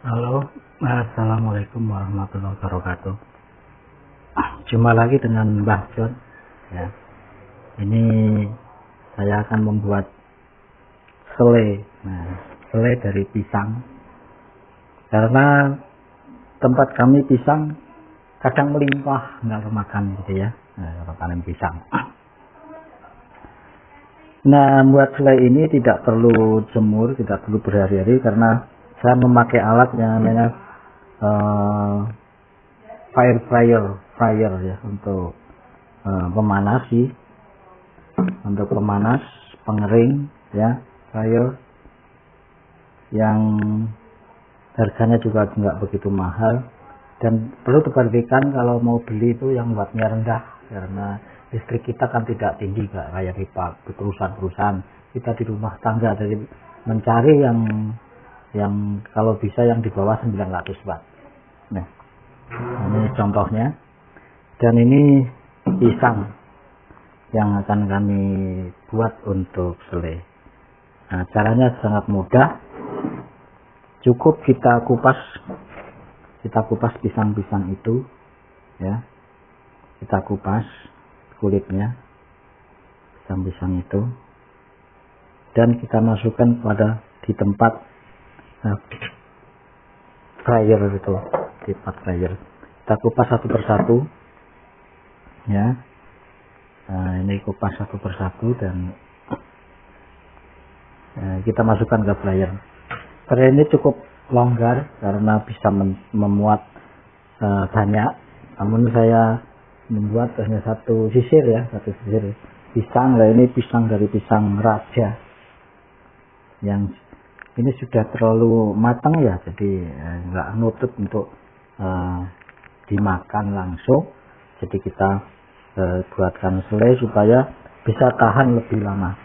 Halo, assalamualaikum warahmatullahi wabarakatuh. Jumpa lagi dengan Mbah John. Ya, ini saya akan membuat selai. Nah, selai dari pisang. Karena tempat kami pisang kadang melimpah, nggak kemakan gitu ya. Nah, kalau panen pisang. Nah, buat selai ini tidak perlu jemur, tidak perlu berhari-hari karena saya memakai alat yang namanya fryer ya untuk pemanas, pengering ya, fryer yang harganya juga nggak begitu mahal. Dan perlu diperhatikan kalau mau beli itu yang wattnya rendah, karena listrik kita kan tidak tinggi kayak di perusahaan-perusahaan. Kita di rumah tangga dari mencari yang kalau bisa yang di bawah 900 watt. Nah, ini contohnya. Dan ini pisang yang akan kami buat untuk selai. Nah, caranya sangat mudah. Cukup kita kupas pisang-pisang itu ya. Kita kupas kulitnya pisang-pisang itu dan kita masukkan di tempat fryer itu, di tempat fryer. Kita kupas satu persatu ya. Nah, ini kupas satu persatu dan kita masukkan ke fryer. Fryer ini cukup longgar karena bisa memuat banyak. Namun saya membuat hanya satu sisir pisang. Nah, ini pisang dari pisang raja yang ini sudah terlalu matang ya, jadi nggak nutut untuk dimakan langsung. Jadi kita buatkan selai supaya bisa tahan lebih lama.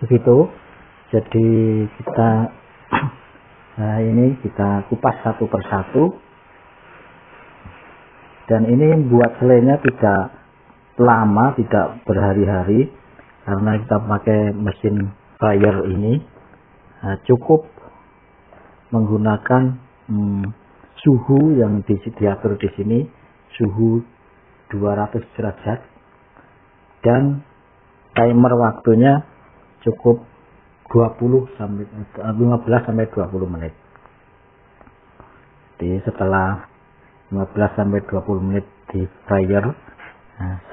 Begitu. Jadi kita ini kita kupas satu persatu. Dan ini buat selainya tidak lama, tidak berhari-hari karena kita pakai mesin fryer ini. Cukup menggunakan suhu yang diatur di sini, suhu 200 derajat, dan timer waktunya cukup 15 sampai 20 menit. Jadi setelah 15 sampai 20 menit di fryer,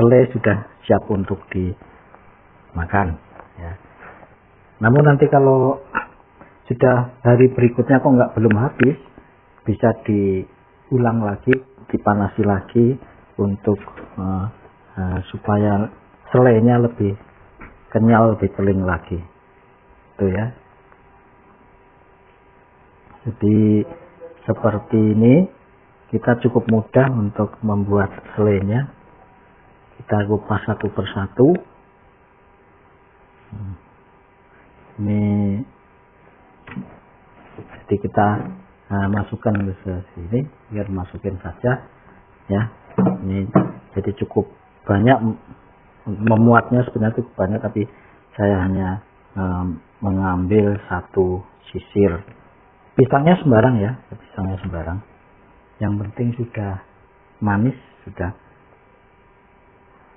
selai sudah siap untuk dimakan ya. Namun nanti kalau sudah hari berikutnya belum habis, bisa diulang lagi, dipanasi lagi untuk supaya selainya lebih kenyal, lebih keling lagi. Itu ya. Jadi seperti ini kita cukup mudah untuk membuat selainya. Kita kupas satu persatu. Ini jadi kita masukkan ke sini, biar masukin saja ya. Ini jadi cukup banyak, memuatnya sebenarnya cukup banyak, tapi saya hanya mengambil satu sisir. Pisangnya sembarang ya, pisangnya sembarang. Yang penting sudah manis,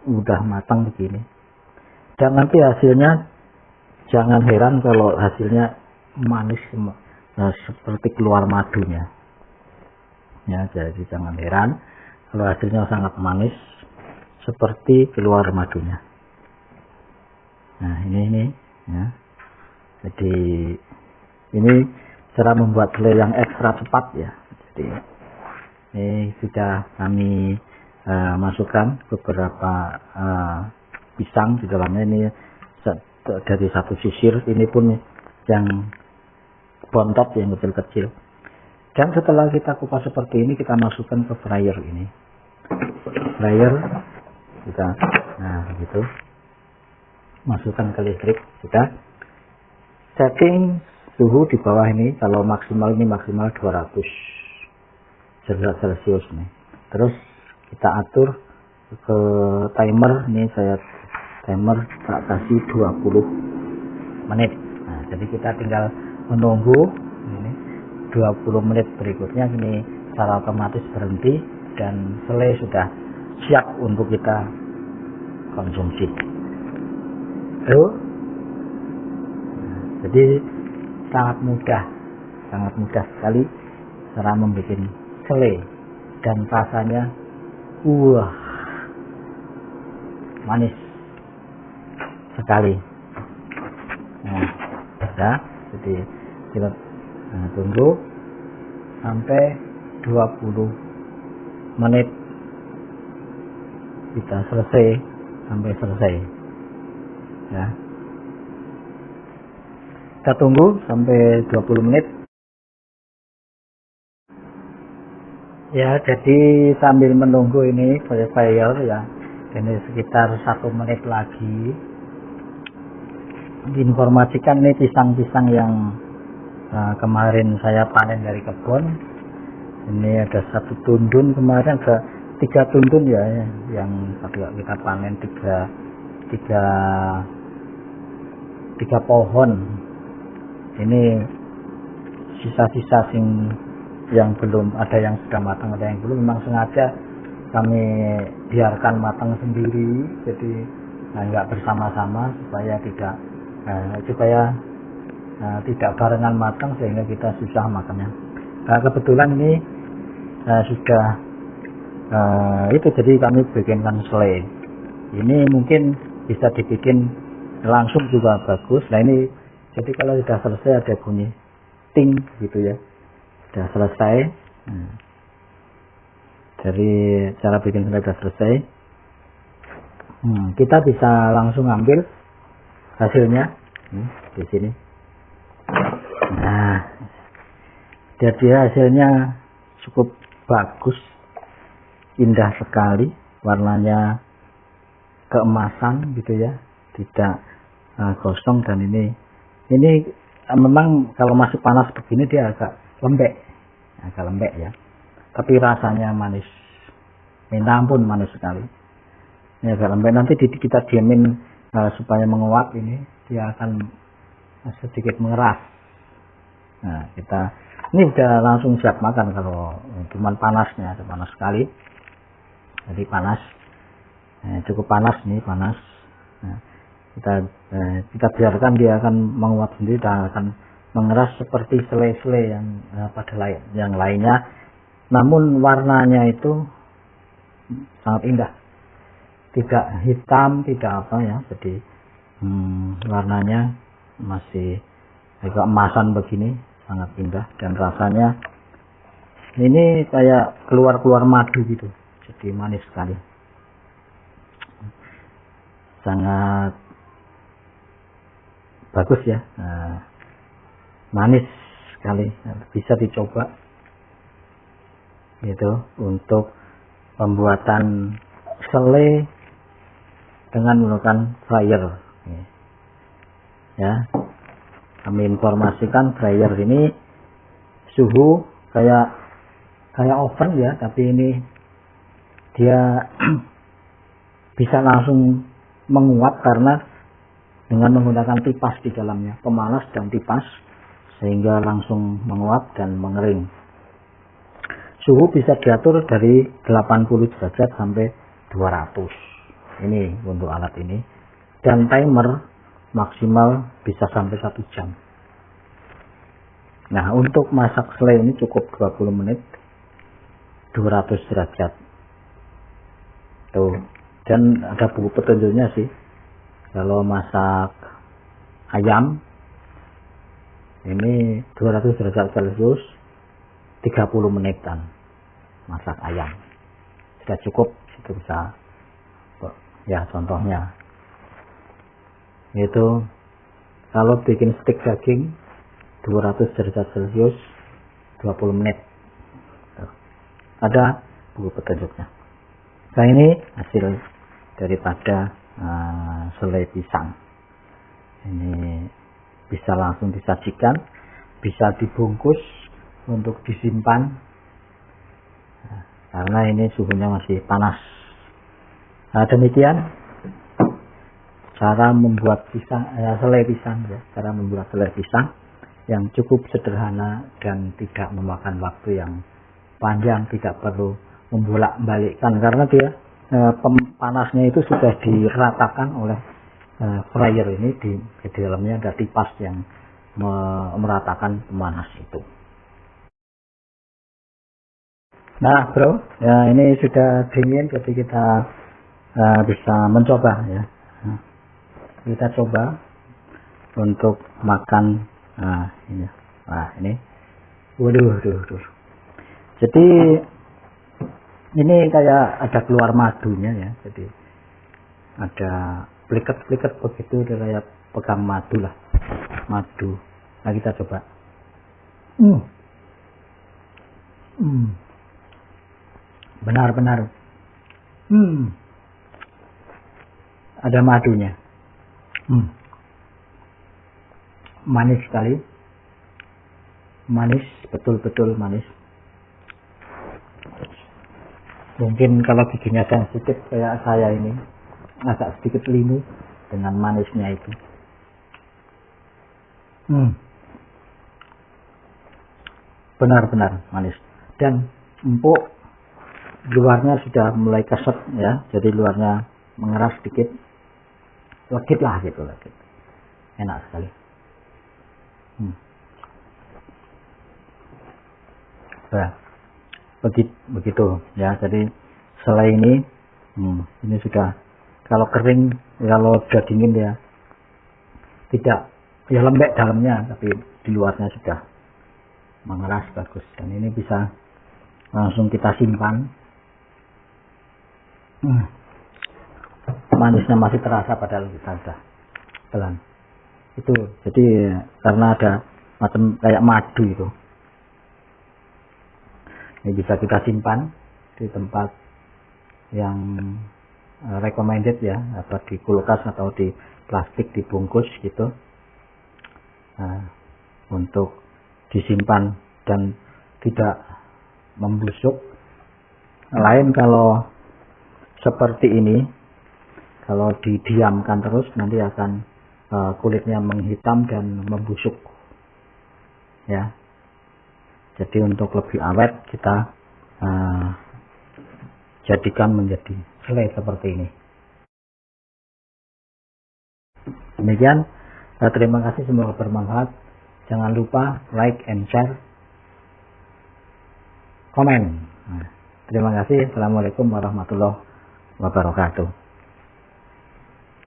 udah matang begini. Dan nanti hasilnya jangan heran kalau hasilnya manis seperti keluar madunya. Ya, jadi jangan heran kalau hasilnya sangat manis seperti keluar madunya. Nah, ini ya. Jadi ini cara membuat selai yang ekstra cepat ya. Jadi ini sudah kami masukkan beberapa pisang di dalamnya. Ini dari satu sisir, ini pun yang bontot yang kecil-kecil. Dan setelah kita kupas seperti ini, kita masukkan ke fryer ini. Fryer kita, nah begitu, masukkan ke listrik. Kita setting suhu di bawah ini, kalau maksimal 200 derajat Celcius nih. Terus kita atur ke timer, ini saya timer tak kasih 20 menit. Nah, jadi kita tinggal menunggu ini 20 menit berikutnya ini secara otomatis berhenti dan selai sudah siap untuk kita konsumsi. Jadi sangat mudah sekali cara membuat selai dan rasanya manis sekali. Ya, jadi kita tunggu sampai 20 menit kita sampai selesai. Ya, kita tunggu sampai 20 menit. Ya, jadi sambil menunggu ini fire ya, ini sekitar 1 menit lagi. Diinformasikan ini pisang-pisang yang kemarin saya panen dari kebun. Ini ada 1 tundun, kemarin ada 3 tundun ya, yang kita panen tiga pohon. Ini sisa-sisa yang belum, ada yang sudah matang, ada yang belum. Memang sengaja kami biarkan matang sendiri, jadi nggak bersama-sama supaya tidak barengan matang sehingga kita susah makannya. Kebetulan ini sudah jadi kami bikinkan selai. Ini mungkin bisa dibikin langsung juga bagus. Nah ini jadi kalau sudah selesai ada bunyi ting gitu ya, sudah selesai. Dari cara bikin selai sudah selesai. Kita bisa langsung ambil hasilnya di sini. Nah, jadi hasilnya cukup bagus, indah sekali, warnanya keemasan gitu ya, tidak gosong. Dan ini memang kalau masih panas begini dia agak lembek ya, tapi rasanya manis, minta ampun manis sekali. Ini agak lembek, nanti kita diamin supaya menguap, ini dia akan sedikit mengeras. Nah, ini udah langsung siap makan kalau cuman panasnya, panas sekali. Jadi panas, cukup panas nih, panas. Nah, kita biarkan dia akan menguap sendiri dan akan mengeras seperti selai-selai yang lainnya. Namun warnanya itu sangat indah, tidak hitam, tidak apa ya. Jadi warnanya masih agak emasan begini, sangat indah. Dan rasanya ini kayak keluar madu gitu, jadi manis sekali, sangat bagus ya. Manis sekali, bisa dicoba gitu untuk pembuatan selai dengan menggunakan fryer ya. Kami informasikan fryer ini suhu kayak oven ya, tapi ini dia bisa langsung menguap karena dengan menggunakan tipas di dalamnya, pemanas dan tipas, sehingga langsung menguap dan mengering. Suhu bisa diatur dari 80 derajat sampai 200. Ini untuk alat ini. Dan timer maksimal bisa sampai 1 jam. Nah, untuk masak selai ini cukup 20 menit, 200 derajat. Tuh. Dan ada buku petunjuknya sih. Kalau masak ayam ini 200 derajat Celcius 30 menitan masak ayam sudah cukup. Itu bisa ya, contohnya itu kalau bikin stik daging 200 derajat Celcius 20 menit. Ada buku petunjuknya. Nah, ini hasil daripada selai pisang. Ini bisa langsung disajikan, bisa dibungkus untuk disimpan, karena ini suhunya masih panas. Nah, demikian cara membuat pisang, selai pisang ya, cara membuat selai pisang. yang cukup sederhana dan tidak memakan waktu yang panjang, tidak perlu membolak-balikkan karena dia panasnya itu sudah diratakan oleh fryer ini. Di dalamnya ada kipas yang meratakan pemanas itu. Nah bro, ya ini sudah dingin, jadi kita bisa mencoba ya. Nah, kita coba untuk makan. Ini waduh. Jadi ini kayak ada keluar madunya ya, jadi ada pliket-pliket begitu, kayak pegang madu lah, madu. Nah kita coba. Benar-benar ada madunya. Manis sekali, manis, betul-betul manis. Mungkin kalau giginya sensitif kayak saya ini agak sedikit linu dengan manisnya itu. Benar-benar manis dan empuk. Luarnya sudah mulai keset ya, jadi luarnya mengeras sedikit, legit lah gitu, legit. Enak sekali. Nah, begitu ya. Jadi selai ini sudah, kalau kering, kalau sudah dingin ya tidak, ya lembek dalamnya, tapi di luarnya sudah mengeras bagus. Dan ini bisa langsung kita simpan. Manisnya masih terasa padahal kita sudah telan. Itu jadi karena ada macam kayak madu itu. Ini bisa kita simpan di tempat yang recommended ya, atau di kulkas atau di plastik dibungkus gitu, untuk disimpan dan tidak membusuk. Lain kalau seperti ini, kalau didiamkan terus nanti akan kulitnya menghitam dan membusuk ya. Jadi untuk lebih awet kita jadikan menjadi selai seperti ini. Demikian, terima kasih, semoga bermanfaat. Jangan lupa like and share, komen. Terima kasih. Assalamualaikum warahmatullahi wabarakatuh.